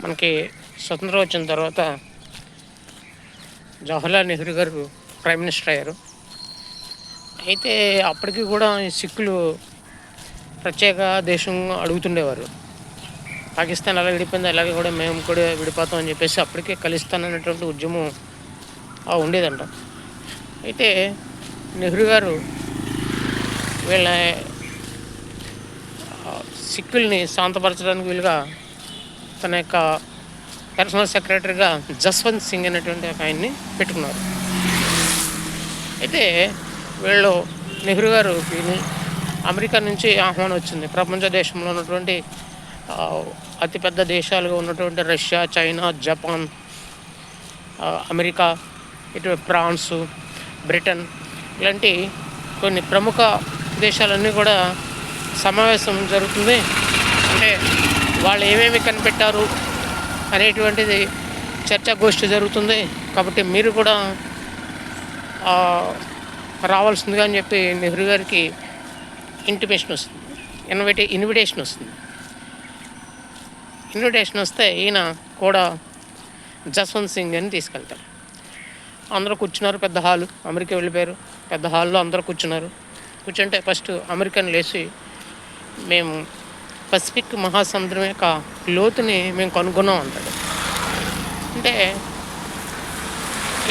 మనకి స్వతంత్రం వచ్చిన తర్వాత జవహర్లాల్ నెహ్రూ గారు ప్రైమ్ మినిస్టర్ అయ్యారు. అయితే అప్పటికి కూడా ఈ సిక్కులు ప్రత్యేక దేశం అడుగుతుండేవారు. పాకిస్తాన్ ఎలా విడిపోయిందో అలాగే కూడా మేము కూడా విడిపోతాం అని చెప్పేసి అప్పటికే కలుస్తానన్నటువంటి ఉద్యమం ఉండేదంట. అయితే నెహ్రూ గారు వీళ్ళ సిక్కుల్ని శాంతపరచడానికి వీలుగా తన యొక్క పర్సనల్ సెక్రటరీగా జస్వంత్ సింగ్ అనేటువంటి ఒక ఆయన్ని పెట్టుకున్నారు. అయితే వీళ్ళు నెహ్రూ గారు అమెరికా నుంచి ఆహ్వానం వచ్చింది. ప్రపంచ దేశంలో ఉన్నటువంటి అతిపెద్ద దేశాలుగా ఉన్నటువంటి రష్యా, చైనా, జపాన్, అమెరికా, ఇటు ఫ్రాన్సు, బ్రిటన్ ఇలాంటి కొన్ని ప్రముఖ దేశాలన్నీ కూడా సమావేశం జరుగుతుంది. అంటే వాళ్ళు ఏమేమి కనిపెట్టారు అనేటువంటిది చర్చాగోష్ఠి జరుగుతుంది. కాబట్టి మీరు కూడా రావాల్సిందిగా అని చెప్పి నెహ్రూ గారికి ఇన్విటేషన్ వస్తుంది. ఇన్విటేషన్ వస్తే ఈయన కూడా జస్వంత్ సింగ్ అని తీసుకెళ్తారు. అందరూ కూర్చున్నారు. పెద్ద హాలు, అమెరికా వెళ్ళిపోయారు. పెద్ద హాల్లో అందరూ కూర్చుంటే ఫస్ట్ అమెరికన్ లేచి, మేము పసిఫిక్ మహాసముద్రం యొక్క లోతుని మేము కనుగొన్నాం అంటాడు. అంటే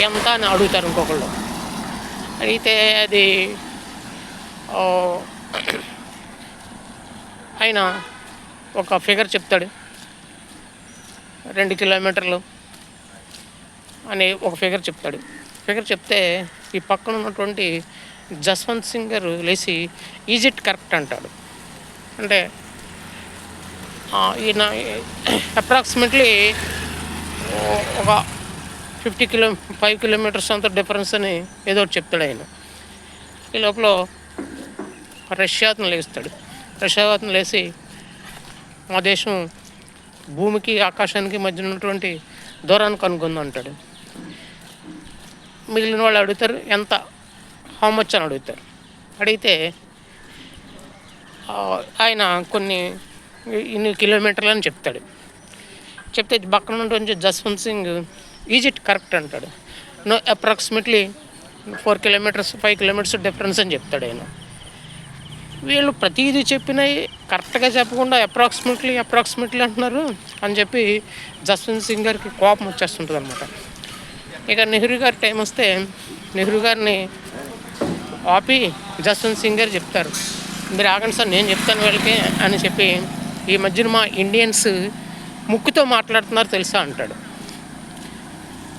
ఎంత అని అడుగుతారు ఇంకొకళ్ళు. అడిగితే అది ఆయన ఒక ఫిగర్ చెప్తాడు, 2 కిలోమీటర్లు అని ఒక ఫిగర్ చెప్తే ఈ పక్కన ఉన్నటువంటి జస్వంత్ సింగ్ గారు లేచి ఈజిప్ట్ కరెక్ట్ అంటాడు. అంటే ఈయన అప్రాక్సిమేట్లీ ఒక 5 కిలోమీటర్స్ అంత డిఫరెన్స్ అని ఏదో ఒకటి చెప్తాడు ఆయన. ఈ లోపల రష్యా అతను లేచి మా దేశం భూమికి ఆకాశానికి మధ్య ఉన్నటువంటి దూరాన్ని కనుగొంది అంటాడు. మిగిలిన వాళ్ళు అడుగుతారు, ఎంత, హౌ మచ్ అని అడుగుతారు. అడిగితే ఆయన ఇన్ని కిలోమీటర్లు అని చెప్తే పక్కన ఉన్నటువంటి జస్వంత్ సింగ్ ఈజిప్ట్ కరెక్ట్ అంటాడు. No, approximately 4 kilometres 5 kilometres difference అని చెప్తాడు ఆయన. వీళ్ళు ప్రతిదీ చెప్పినాయి కరెక్ట్గా చెప్పకుండా అప్రాక్సిమేట్లీ అంటున్నారు అని చెప్పి జస్వంత్ సింగ్ గారికి కోపం వచ్చేస్తుంటుంది అనమాట. ఇక నెహ్రూ గారి టైం వస్తే నెహ్రూ గారిని ఆపి జస్వంత్ సింగ్ గారు చెప్తారు, మీరు ఆగండి సార్, నేను చెప్తాను వీళ్ళకి అని చెప్పి, ఈ మధ్యన మా ఇండియన్స్ ముక్కుతో మాట్లాడుతున్నారు తెలుసా అంటాడు.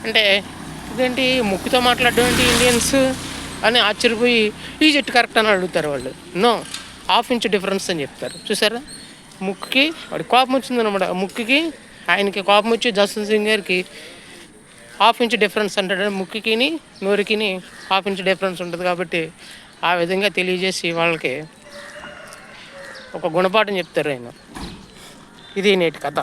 అంటే ఇదేంటి ముక్కుతో మాట్లాడడం ఏంటి ఇండియన్స్ అని ఆశ్చర్యపోయి ఈజిప్ట్ కరెక్ట్ అని అడుగుతారు వాళ్ళు. నో, 1/2 ఇంచ్ డిఫరెన్స్ అని చెప్తారు. చూసారా, ముక్కుకి వాడి కోపం వచ్చిందనమాట. ముక్కుకి ఆయనకి కోపం వచ్చి జస్వంత్ సింగ్ గారికి 1/2 ఇంచ్ డిఫరెన్స్ అంటాడు. ముక్కుకి నోరుకి 1/2 ఇంచ్ డిఫరెన్స్ ఉంటుంది. కాబట్టి ఆ విధంగా తెలియజేసి వాళ్ళకి ఒక గుణపాఠం చెప్తారు ఆయన. ఇది నేటి కథ.